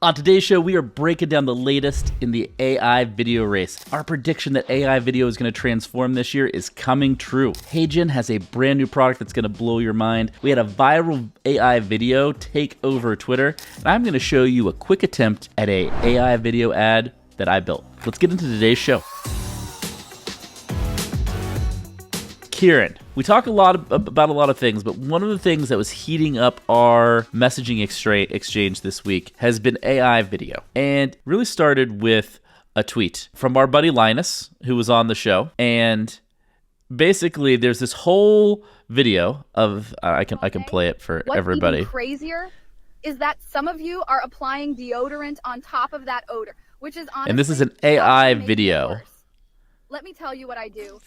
On today's show, we are breaking down the latest in the AI video race. Our prediction that AI video is going to transform this year is coming true. HeyGen has a brand new product that's going to blow your mind. We had a viral AI video take over Twitter, and I'm going to show you a quick attempt at a AI video ad that I built. Let's get into today's show. Kieran, we talk a lot about a lot of things, but one of the things that was heating up our messaging exchange this week has been AI video. And really started with a tweet from our buddy Linus, who was on the show. And basically, there's this whole video of, I can play it for everybody. What's even crazier is that some of you are applying deodorant on top of that odor, which is honestly... And this is an AI video. Let me tell you what I do.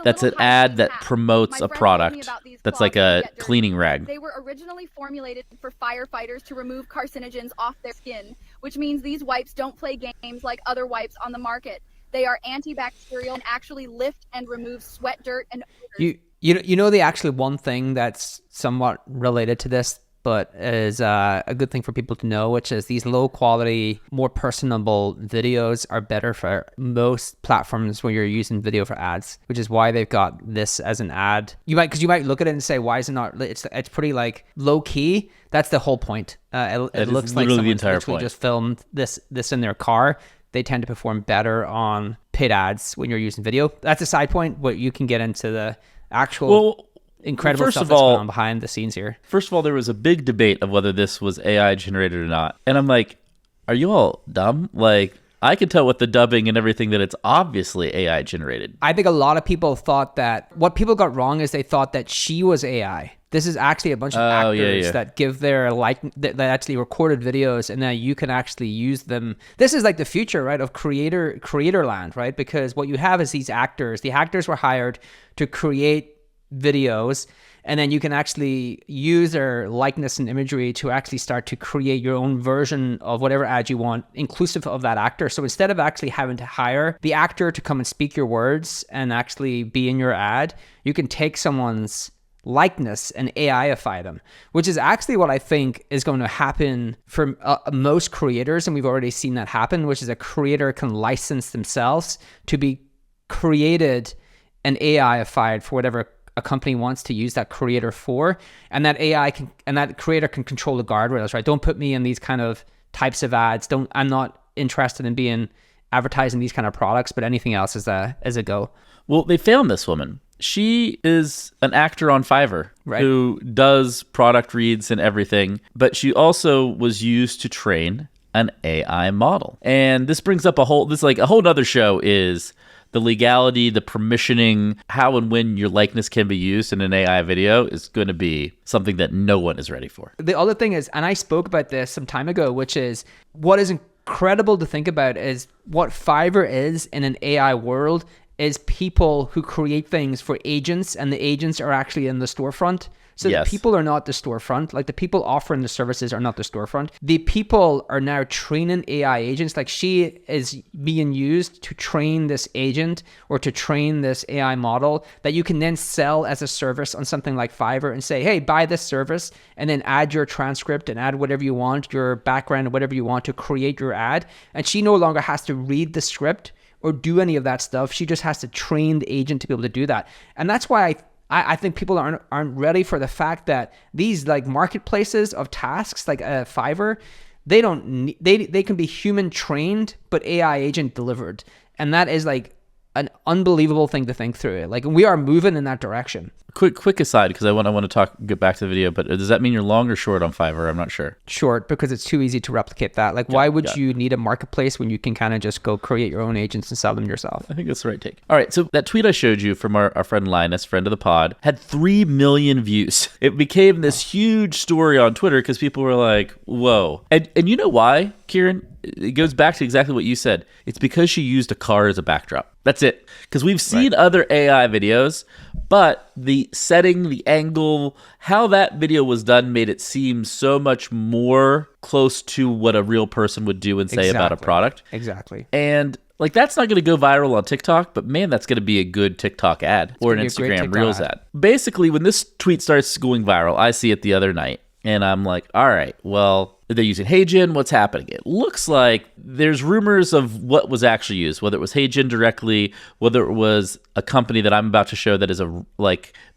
That's an ad that promotes a product that's like a cleaning rag. They were originally formulated for firefighters to remove carcinogens off their skin, which means these wipes don't play games like other wipes on the market. They are antibacterial and actually lift and remove sweat, dirt, and odors. You know the actually one thing that's somewhat related to this, but is a good thing for people to know, which is these low quality, more personable videos are better for most platforms when you're using video for ads, which is why they've got this as an ad. Because you might look at it and say, why is it not, it's pretty like low key. That's the whole point. It looks like someone's literally just filmed this in their car. They tend to perform better on paid ads when you're using video. That's a side point, but you can get into the actual... incredible stuff that's going on behind the scenes here. First of all, there was a big debate of whether this was AI generated or not. And I'm like, are you all dumb? Like, I can tell with the dubbing and everything that it's obviously AI generated. I think a lot of people thought that, what people got wrong is they thought that she was AI. This is actually a bunch of actors that give their that actually recorded videos, and now you can actually use them. This is like the future, right, of creator land, right? Because what you have is these actors. The actors were hired to create videos, and then you can actually use their likeness and imagery to actually start to create your own version of whatever ad you want, inclusive of that actor. So instead of actually having to hire the actor to come and speak your words and actually be in your ad, you can take someone's likeness and AIify them, which is actually what I think is going to happen for most creators. And we've already seen that happen, which is a creator can license themselves to be created and AIified for whatever a company wants to use that creator for, and that AI can, and that creator can control the guardrails, right? Don't put me in these kind of types of ads. I'm not interested in being advertising these kind of products, but anything else is a go. Well, they found this woman. She is an actor on Fiverr, right, who does product reads and everything, but she also was used to train an AI model. And this brings up a whole nother show is the legality, the permissioning, how and when your likeness can be used in an AI video is going to be something that no one is ready for. The other thing is, and I spoke about this some time ago, which is what is incredible to think about is what Fiverr is in an AI world is people who create things for agents, and the agents are actually in the storefront. So yes, the people are not the storefront. Like the people offering the services are not the storefront. The people are now training AI agents. Like she is being used to train this agent or to train this AI model that you can then sell as a service on something like Fiverr and say, hey, buy this service, and then add your transcript and add whatever you want, your background, whatever you want to create your ad. And she no longer has to read the script or do any of that stuff. She just has to train the agent to be able to do that. And that's why I think people aren't ready for the fact that these like marketplaces of tasks like Fiverr, they can be human trained but AI agent delivered, and that is like an unbelievable thing to think through. Like we are moving in that direction. Quick aside, because I want to get back to the video, but does that mean you're long or short on Fiverr? I'm not sure. Short, because it's too easy to replicate that. Like, why would you need a marketplace when you can kind of just go create your own agents and sell them yourself? I think that's the right take. All right, so that tweet I showed you from our friend Linus, friend of the pod, had 3 million views. It became this huge story on Twitter because people were like, whoa. And you know why, Kieran? It goes back to exactly what you said. It's because she used a car as a backdrop. That's it. Because we've seen other AI videos, but the setting, the angle, how that video was done made it seem so much more close to what a real person would do and say about a product. Exactly. And like that's not going to go viral on TikTok, but man, that's going to be a good TikTok ad or an Instagram Reels ad. Basically, when this tweet starts going viral, I see it the other night. And I'm like, all right, well, they're using HeyGen. What's happening? It looks like there's rumors of what was actually used, whether it was HeyGen directly, whether it was a company that I'm about to show that is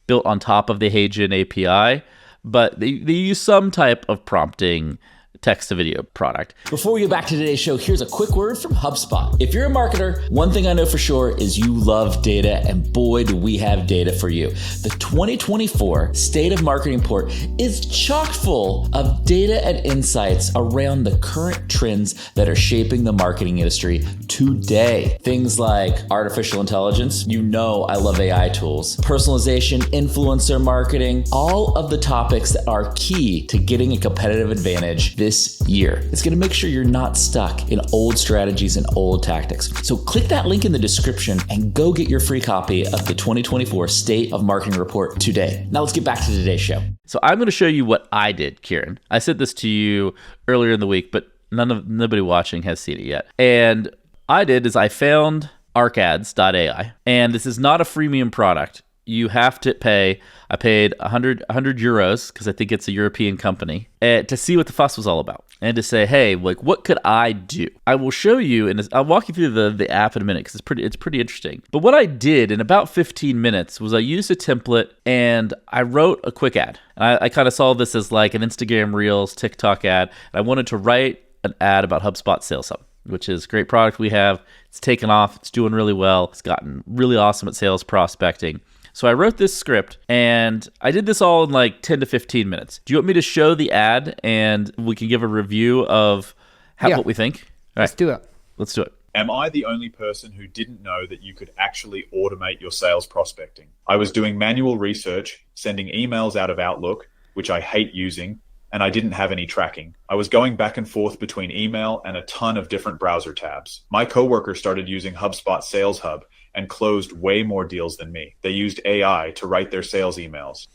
built on top of the HeyGen API, but they use some type of prompting text-to-video product. Before we get back to today's show, here's a quick word from HubSpot. If you're a marketer, one thing I know for sure is you love data, and boy, do we have data for you. The 2024 State of Marketing Report is chock full of data and insights around the current trends that are shaping the marketing industry today. Things like artificial intelligence, you know I love AI tools, personalization, influencer marketing, all of the topics that are key to getting a competitive advantage this year. It's going to make sure you're not stuck in old strategies and old tactics. So click that link in the description and go get your free copy of the 2024 State of Marketing Report today. Now let's get back to today's show. So I'm going to show you what I did, Kieran. I said this to you earlier in the week, but nobody watching has seen it yet. And I found arcads.ai, and this is not a freemium product. You have to pay. I paid 100 euros, because I think it's a European company, to see what the fuss was all about and to say, hey, like, what could I do? I will show you, and I'll walk you through the app in a minute, because it's pretty interesting. But what I did in about 15 minutes was I used a template and I wrote a quick ad. And I kind of saw this as like an Instagram Reels, TikTok ad. And I wanted to write an ad about HubSpot Sales Hub, which is a great product we have. It's taken off. It's doing really well. It's gotten really awesome at sales prospecting. So I wrote this script, and I did this all in like 10 to 15 minutes. Do you want me to show the ad, and we can give a review of what we think? All right. Let's do it. Let's do it. Am I the only person who didn't know that you could actually automate your sales prospecting? I was doing manual research, sending emails out of Outlook, which I hate using, and I didn't have any tracking. I was going back and forth between email and a ton of different browser tabs. My coworker started using HubSpot Sales Hub and closed way more deals than me. They used AI to write their sales emails.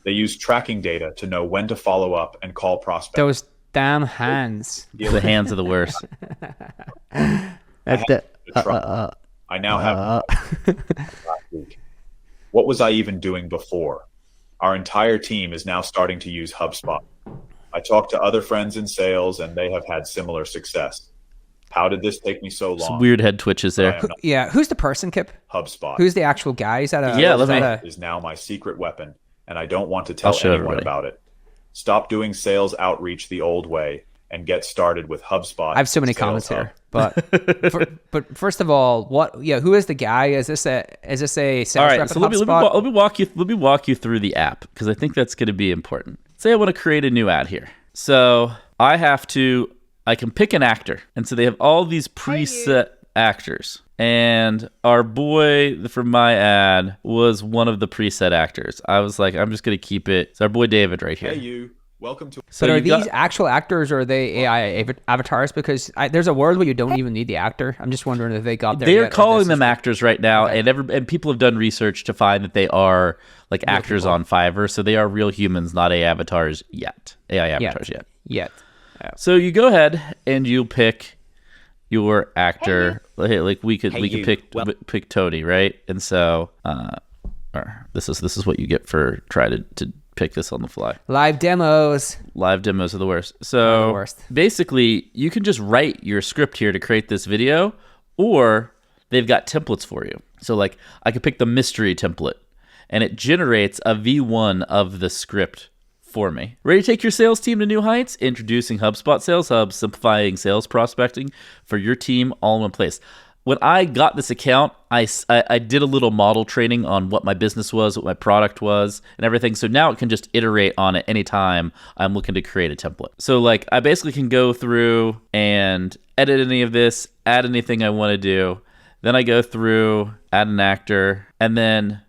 They used tracking data to know when to follow up and call prospects. Those damn hands. The hands are the worst. I now have last week. What was I even doing before? Our entire team is now starting to use HubSpot. I talked to other friends in sales, and they have had similar success. How did this take me so long? Some weird head twitches there. Yeah, who's the person, Kipp? HubSpot. Who's the actual guy? Is that is now my secret weapon, and I don't want to tell anyone about it. Stop doing sales outreach the old way and get started with HubSpot. I have so many comments here, but first of all, who is the guy? Is this a sales rep at HubSpot? Let me walk you through the app, because I think that's going to be important. Say I want to create a new ad here. So I can pick an actor. And so they have all these preset actors. And our boy from my ad was one of the preset actors. I was like, I'm just going to keep it. It's our boy David right here. Hey, you. Welcome to... So are these actual actors, or are they AI avatars? Because there's a world where you don't even need the actor. I'm just wondering if they got there. They're calling them actors right now. Okay. And people have done research to find that they are like real actors people on Fiverr. So they are real humans, not AI avatars yet. Yet. So you go ahead and you pick your actor. Hey, like we could pick Tony, right? And so this is what you get for trying to pick this on the fly. Live demos are the worst. So basically, you can just write your script here to create this video, or they've got templates for you. So like I could pick the mystery template, and it generates a V1 of the script for me. Ready to take your sales team to new heights? Introducing HubSpot Sales Hub, simplifying sales prospecting for your team all in one place. When I got this account, I did a little model training on what my business was, what my product was, and everything. So now it can just iterate on it anytime I'm looking to create a template. So like I basically can go through and edit any of this, add anything I want to do. Then I go through, add an actor, and then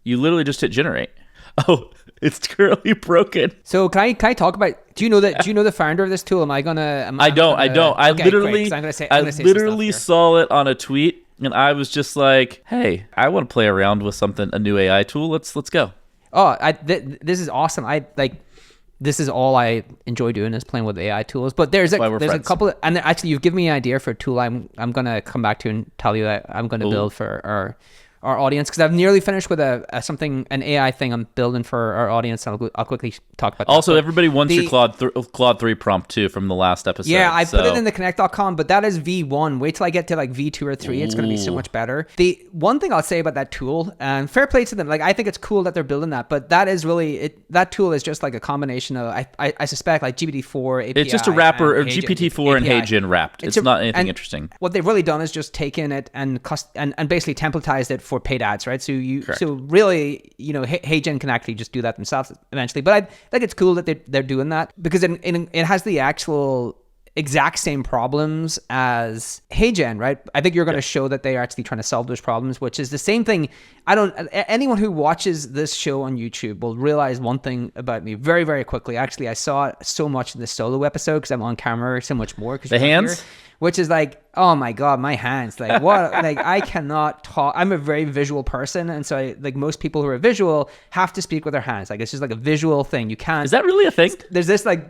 you literally just hit generate. Oh, it's currently broken. So can I talk about? Do you know the founder of this tool? I don't. I literally saw it on a tweet, and I was just like, "Hey, I want to play around with a new AI tool. Let's go." Oh, this is awesome. This is all I enjoy doing, is playing with AI tools. But there's a couple, and actually you've given me an idea for a tool I'm gonna come back to and tell you that I'm gonna build for our audience, because I've nearly finished with an AI thing I'm building for our audience. And I'll quickly talk about that. Also, everybody wants your Claude 3 prompt too from the last episode. Yeah, I put it in the connect.com, but that is V1. Wait till I get to like V2 or 3. It's going to be so much better. The one thing I'll say about that tool, and fair play to them, like I think it's cool that they're building that, but that is really, that tool is just like a combination of, I suspect, like GPT-4 API. It's just a wrapper, or GPT-4 and API. HeyGen wrapped. It's not anything interesting. What they've really done is just taken it and basically templatized it for paid ads, right? So really, HeyGen can actually just do that themselves eventually. But I think it's cool that they're doing that, because it has the actual exact same problems as HeyGen, right? I think you're going to show that they are actually trying to solve those problems, which is the same thing. Anyone who watches this show on YouTube will realize one thing about me very, very quickly. Actually, I saw it so much in the solo episode because I'm on camera so much more. The hands? Which is like, oh my God, my hands. Like what? Like I cannot talk. I'm a very visual person. And so like most people who are visual have to speak with their hands. Like it's just like a visual thing. You can't. Is that really a thing? There's this like,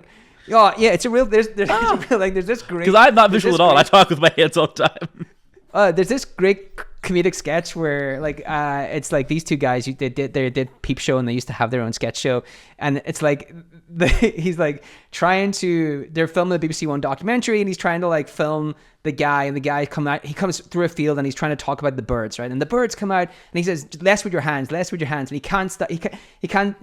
oh yeah, it's a real, there's this great. Because I'm not visual at all. I talk with my hands all the time. There's this great comedic sketch where like it's like these two guys they did Peep Show, and they used to have their own sketch show, and it's like he's like they're filming the BBC One documentary, and he's trying to like film the guy, and the guy comes through a field, and he's trying to talk about the birds, right? And the birds come out, and he says, less with your hands, and he can't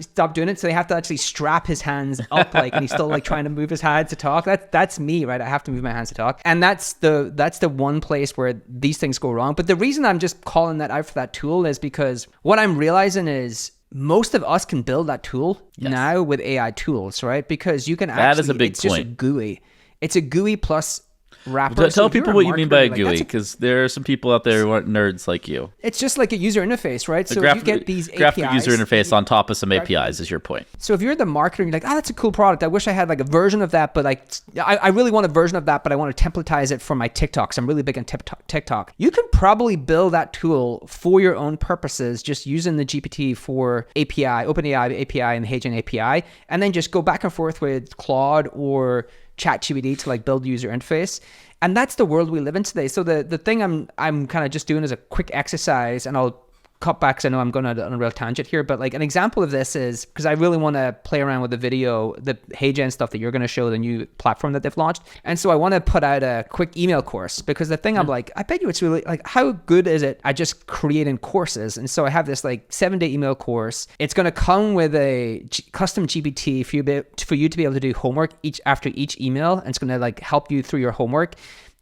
stop doing it, so they have to actually strap his hands up, like, and he's still like trying to move his hands to talk. That's me, right? I have to move my hands to talk, and that's the one place where these things go wrong. But the reason I'm just calling that out for that tool is because what I'm realizing is most of us can build that tool now with AI tools, right? Because you can actually, that is a big it's point. Just a GUI. It's a GUI plus wrapper. Tell people what you mean by a GUI, because there are some people out there who aren't nerds like you. It's just like a user interface, right? So if you get these graphic APIs, user interface on top of some APIs is your point. So if you're the marketer and you're like, that's a cool product, I wish I had like a version of that, but like I really want a version of that, but I want to templatize it for my TikToks. I'm really big on TikTok. You can probably build that tool for your own purposes, just using the GPT-4 API, OpenAI API, and the HeyGen API, and then just go back and forth with Claude or ChatGPT to like build user interface. And that's the world we live in today. So the thing I'm kind of just doing as a quick exercise, and I'll cut back because I know I'm going on a real tangent here, but like an example of this is, because I really want to play around with the video, the HeyGen stuff that you're going to show, the new platform that they've launched. And so I want to put out a quick email course, because the thing I'm like, I bet you it's really like, how good is it at just creating courses? And so I have this like 7-day email course. It's going to come with a custom GPT for you to be able to do homework after each email. And it's going to like help you through your homework.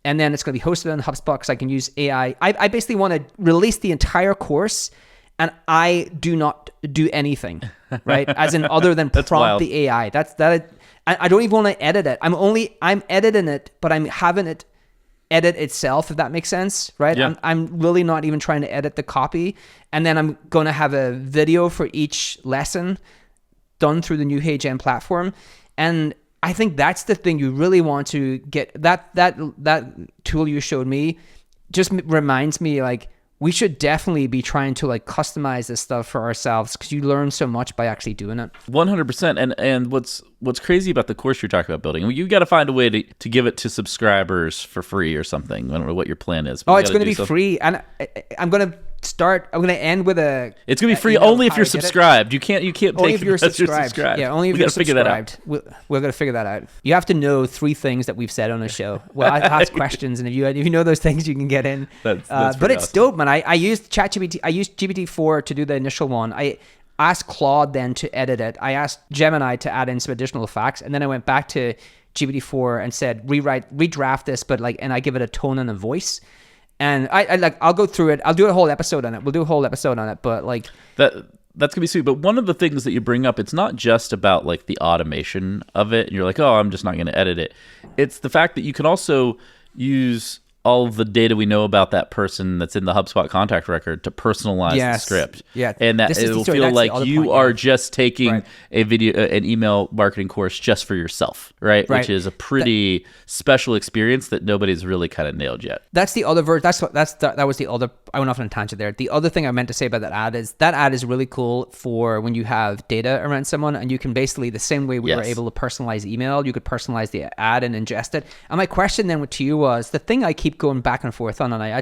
And then it's going to be hosted on HubSpot, because I can use AI. I basically want to release the entire course, and I do not do anything, right? As in other than prompt the AI. I don't even want to edit it. I'm editing it, but I'm having it edit itself, if that makes sense, right? Yeah. I'm really not even trying to edit the copy. And then I'm going to have a video for each lesson done through the new HeyGen platform. And I think that's the thing you really want to get. That tool you showed me just reminds me, like, we should definitely be trying to like customize this stuff for ourselves, because you learn so much by actually doing it. 100%. And what's crazy about the course you're talking about building, you got to find a way to give it to subscribers for free or something. I don't know what your plan is. It's going to be free, and I'm going to end with it's going to be free only if you're subscribed. You can't only take if you're subscribed. Yeah, only if you're subscribed. We're going to figure that out. You have to know 3 things that we've said on the show. Well, I ask questions, and if you know those things, you can get in. That's but it's awesome. dope, man. I used ChatGPT. I used GPT-4 to do the initial one. I asked Claude then to edit it. I asked Gemini to add in some additional facts, and then I went back to GPT-4 and said, redraft this, but like, and I give it a tone and a voice. And I'll go through it. I'll do a whole episode on it. We'll do a whole episode on it. But like that's gonna be sweet. But one of the things that you bring up, it's not just about like the automation of it, and you're like, oh, I'm just not gonna edit it. It's the fact that you can also use all of the data we know about that person that's in the HubSpot contact record to personalize the script. Yeah. And that it'll feel like you are just taking an email marketing course just for yourself, right? Which is a pretty special experience that nobody's really kind of nailed yet. That's the other version. That was the other, I went off on a tangent there. The other thing I meant to say about that ad is really cool for when you have data around someone, and you can basically, the same way we were able to personalize email, you could personalize the ad and ingest it. And my question then to you was, the thing I keep keep going back and forth on, and I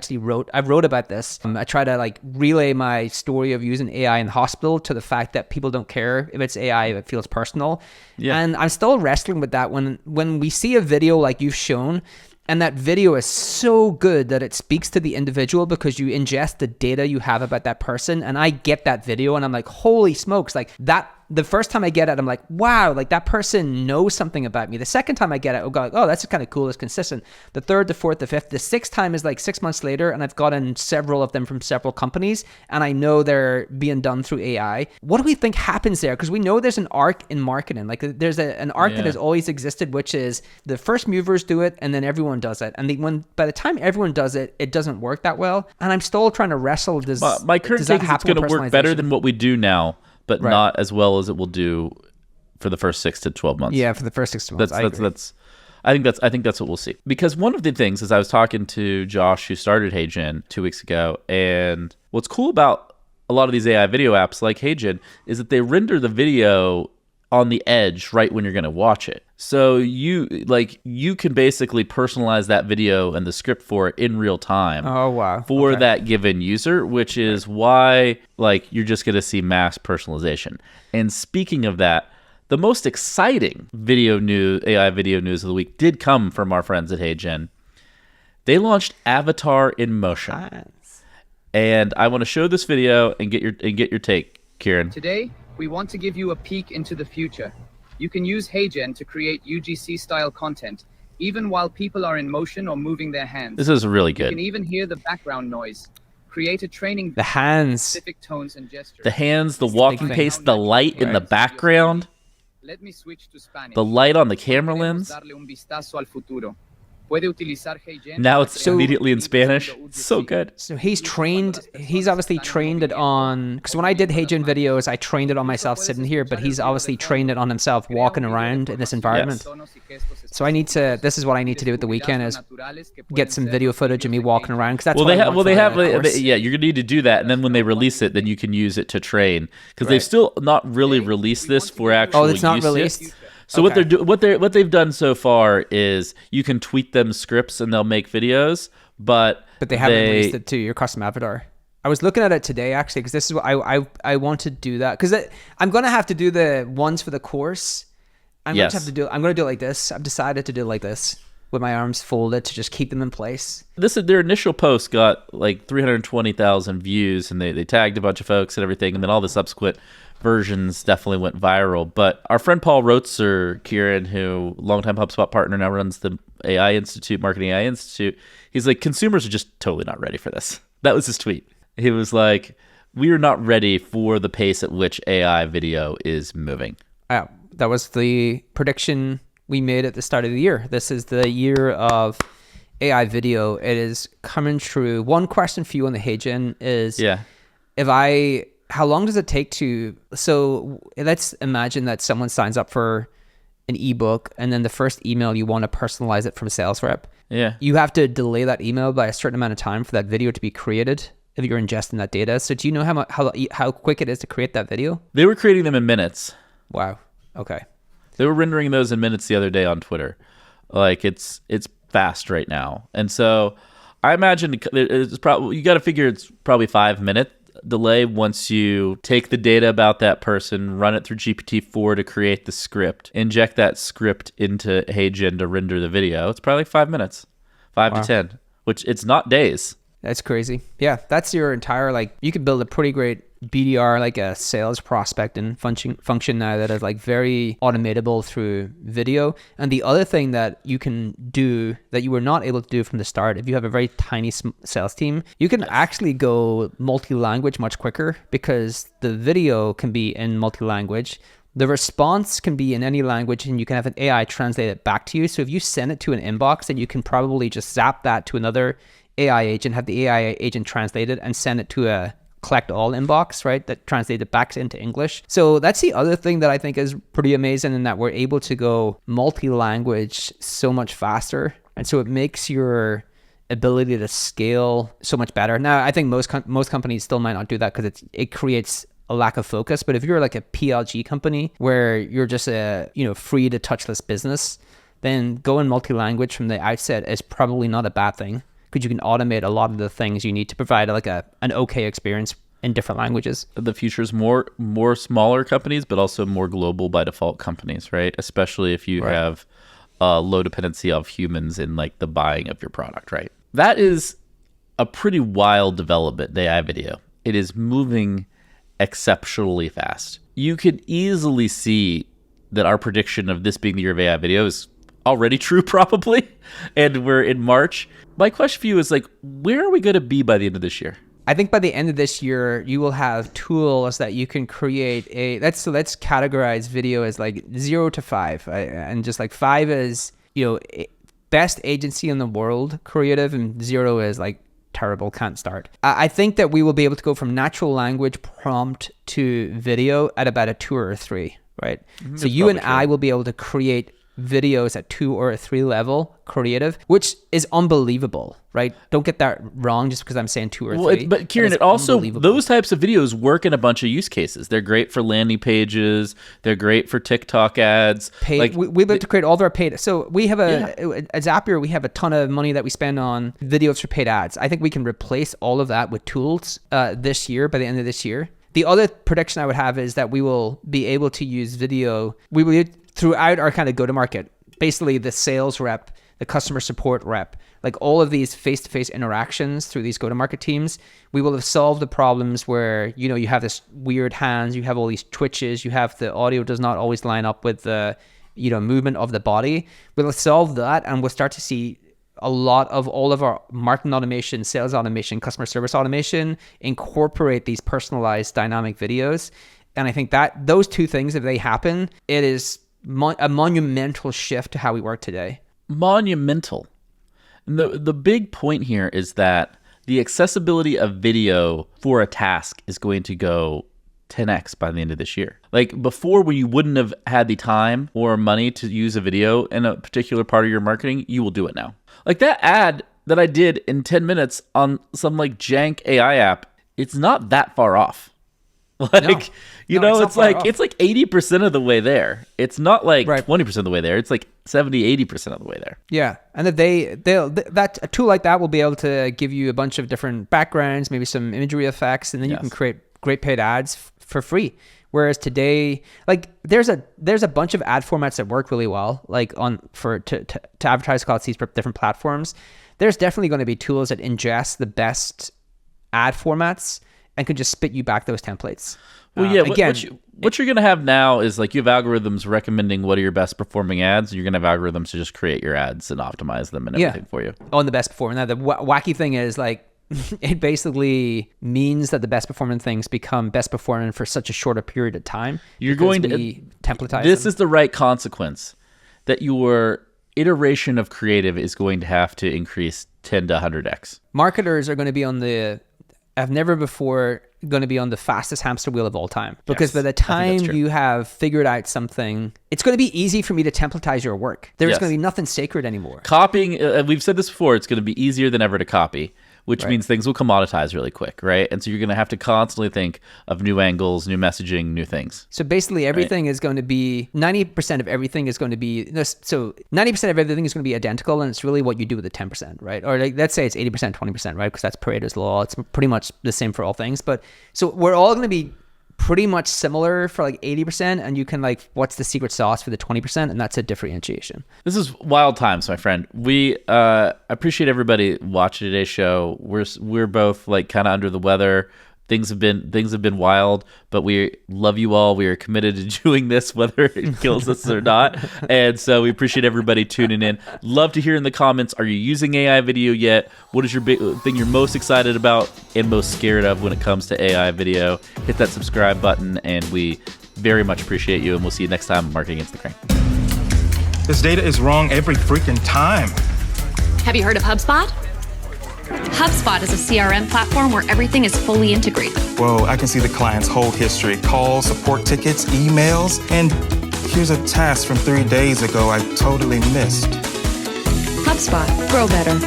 wrote about this. I try to like relay my story of using AI in the hospital to the fact that people don't care if it's AI, if it feels personal. Yeah. And I'm still wrestling with that when we see a video like you've shown, and that video is so good that it speaks to the individual because you ingest the data you have about that person. And I get that video and I'm like, holy smokes, like that. The first time I get it, I'm like, wow, like that person knows something about me. The second time I get it, I'll go like, oh, that's kind of cool. It's consistent. The third, the fourth, the fifth, the sixth time is like 6 months later, and I've gotten several of them from several companies, and I know they're being done through AI. What do we think happens there? Because we know there's an arc in marketing. Like there's an arc that has always existed, which is the first movers do it, and then everyone does it. And by the time everyone does it, it doesn't work that well. And I'm still trying to wrestle. My current take is it's going to work better than what we do now, but not as well as it will do for the first 6 to 12 months. Yeah, for the first 6 to 12 months. I think that's what we'll see. Because one of the things is I was talking to Josh, who started HeyGen 2 weeks ago, and what's cool about a lot of these AI video apps like HeyGen is that they render the video on the edge right when you're going to watch it. So you can basically personalize that video and the script for it in real time. Oh wow. For that given user, which is why like you're just going to see mass personalization. And speaking of that, the most exciting AI video news of the week did come from our friends at HeyGen. They launched Avatar in Motion. Nice. And I want to show this video and get your take, Kieran. Today, we want to give you a peek into the future. You can use HeyGen to create UGC-style content, even while people are in motion or moving their hands. This is really good. You can even hear the background noise. Create a training. The hands. Specific tones and gestures. The hands, the walking pace, the light in the background. Let me switch to Spanish. The light on the camera lens. Now it's immediately in Spanish. So good. So he's obviously trained it on, because when I did HeyGen videos, I trained it on myself sitting here, but he's obviously trained it on himself walking around in this environment. Yes. So this is what I need to do at the weekend is get some video footage of me walking around, because that's you're going to need to do that, and then when they release it, then you can use it to train, because they've still not really released this for actual use. Oh, it's not released? Yet. So what they've done so far is you can tweet them scripts and they'll make videos, but they haven't released it to your custom avatar. I was looking at it today actually, because this is what I want to do that, because I'm gonna have to do the ones for the course. I'm gonna do it like this. I've decided to do it like this with my arms folded to just keep them in place. Their initial post got like 320,000 views, and they tagged a bunch of folks and everything, and then all the subsequent versions definitely went viral. But our friend Paul Rotzer, Kieran, who longtime HubSpot partner, now runs the Marketing AI Institute, he's like, consumers are just totally not ready for this. That was his tweet. He was like, we are not ready for the pace at which AI video is moving. That was the prediction we made at the start of the year. This is the year of AI video. It is coming true. One question for you on the HeyGen is, how long does it take to, so let's imagine that someone signs up for an ebook, and then the first email you want to personalize it from sales rep. Yeah. You have to delay that email by a certain amount of time for that video to be created if you're ingesting that data. So do you know how quick it is to create that video? They were creating them in minutes. Wow. Okay. They were rendering those in minutes the other day on Twitter. Like it's fast right now. And so I imagine it's probably, you got to figure it's probably 5 minute delay once you take the data about that person, run it through GPT-4 to create the script, inject that script into HeyGen to render the video. It's probably 5 minutes, 5 to 10, which it's not days. That's crazy. Yeah, that's your entire, like, you could build a pretty great BDR, like a sales prospect and function now that is like very automatable through video. And the other thing that you can do that you were not able to do from the start, if you have a very tiny sales team, you can actually go multi-language much quicker, because the video can be in multi-language. The response can be in any language, and you can have an AI translate it back to you. So if you send it to an inbox, then you can probably just zap that to another AI agent, have the AI agent translate it and send it to a collect all inbox, right? That translated back into English. So that's the other thing that I think is pretty amazing, in that we're able to go multi-language so much faster. And so it makes your ability to scale so much better. Now, I think most companies still might not do that, because it creates a lack of focus. But if you're like a PLG company where you're just a free to touchless business, then going multi-language from the outset is probably not a bad thing, because you can automate a lot of the things you need to provide like an okay experience in different languages. The future is more smaller companies, but also more global by default companies, right? Especially if you have low dependency of humans in like the buying of your product, right? That is a pretty wild development, the AI video. It is moving exceptionally fast. You could easily see that our prediction of this being the year of AI video is already true, probably, and we're in March. My question for you is like, where are we going to be by the end of this year? I think by the end of this year, you will have tools that you can create let's categorize video as like 0 to 5, and just like 5 is, best agency in the world, creative, and 0 is like terrible, can't start. I think that we will be able to go from natural language prompt to video at about a 2 or a 3, right? So you and I will be able to create videos at 2 or a 3 level creative, which is unbelievable, right? Don't get that wrong just because I'm saying 2 or 3. But Kieran, it also, those types of videos work in a bunch of use cases. They're great for landing pages. They're great for TikTok ads. We've able to create all of our paid. So we have at Zapier, we have a ton of money that we spend on videos for paid ads. I think we can replace all of that with tools this year, by the end of this year. The other prediction I would have is that we will be able to use video. We will throughout our kind of go-to-market, basically the sales rep, the customer support rep, like all of these face-to-face interactions through these go-to-market teams, we will have solved the problems where, you have this weird hands, you have all these twitches, you have the audio does not always line up with the, movement of the body. We'll solve that, and we'll start to see a lot of all of our marketing automation, sales automation, customer service automation incorporate these personalized dynamic videos. And I think that those two things, if they happen, it is a monumental shift to how we work today. Monumental. And the big point here is that the accessibility of video for a task is going to go 10x by the end of this year. Like before, when you wouldn't have had the time or money to use a video in a particular part of your marketing, you will do it now. Like that ad that I did in 10 minutes on some like jank AI app, it's not that far off. Like, it's like 80% of the way there. It's not like 20% of the way there. It's like 70-80% of the way there. Yeah. And that a tool like that will be able to give you a bunch of different backgrounds, maybe some imagery effects, and then you can create great paid ads for free. Whereas today, like there's a bunch of ad formats that work really well, like to advertise across these different platforms. There's definitely going to be tools that ingest the best ad formats and could just spit you back those templates. Well, yeah. What you're going to have now is like you have algorithms recommending what are your best performing ads, and you're going to have algorithms to just create your ads and optimize them and everything for you. On the best performing. Now, the wacky thing is like it basically means that the best performing things become best performing for such a shorter period of time. You're going to templatize. This is the right consequence that your iteration of creative is going to have to increase 10 to 100x. Marketers are going to be I've never before going to be on the fastest hamster wheel of all time, because by the time you have figured out something, it's going to be easy for me to templatize your work. There's going to be nothing sacred anymore. Copying, we've said this before, it's going to be easier than ever to copy, which means things will commoditize really quick, right? And so you're going to have to constantly think of new angles, new messaging, new things. So basically everything is going to be, 90% of everything is going to be, so 90% of everything is going to be identical, and it's really what you do with the 10%, right? Or like, let's say it's 80%, 20%, right? Because that's Pareto's law. It's pretty much the same for all things. But so we're all going to be pretty much similar for like 80%, and you can like, what's the secret sauce for the 20%? And that's a differentiation. This is wild times, my friend. We appreciate everybody watching today's show. We're both like kind of under the weather. Things have been wild, but we love you all. We are committed to doing this, whether it kills us or not. And so we appreciate everybody tuning in. Love to hear in the comments, are you using AI video yet? What is your big thing you're most excited about and most scared of when it comes to AI video? Hit that subscribe button, and we very much appreciate you. And we'll see you next time on Marketing Against the Grain. This data is wrong every freaking time. Have you heard of HubSpot? HubSpot is a CRM platform where everything is fully integrated. Whoa, I can see the client's whole history, calls, support tickets, emails, and here's a task from 3 days ago I totally missed. HubSpot. Grow better.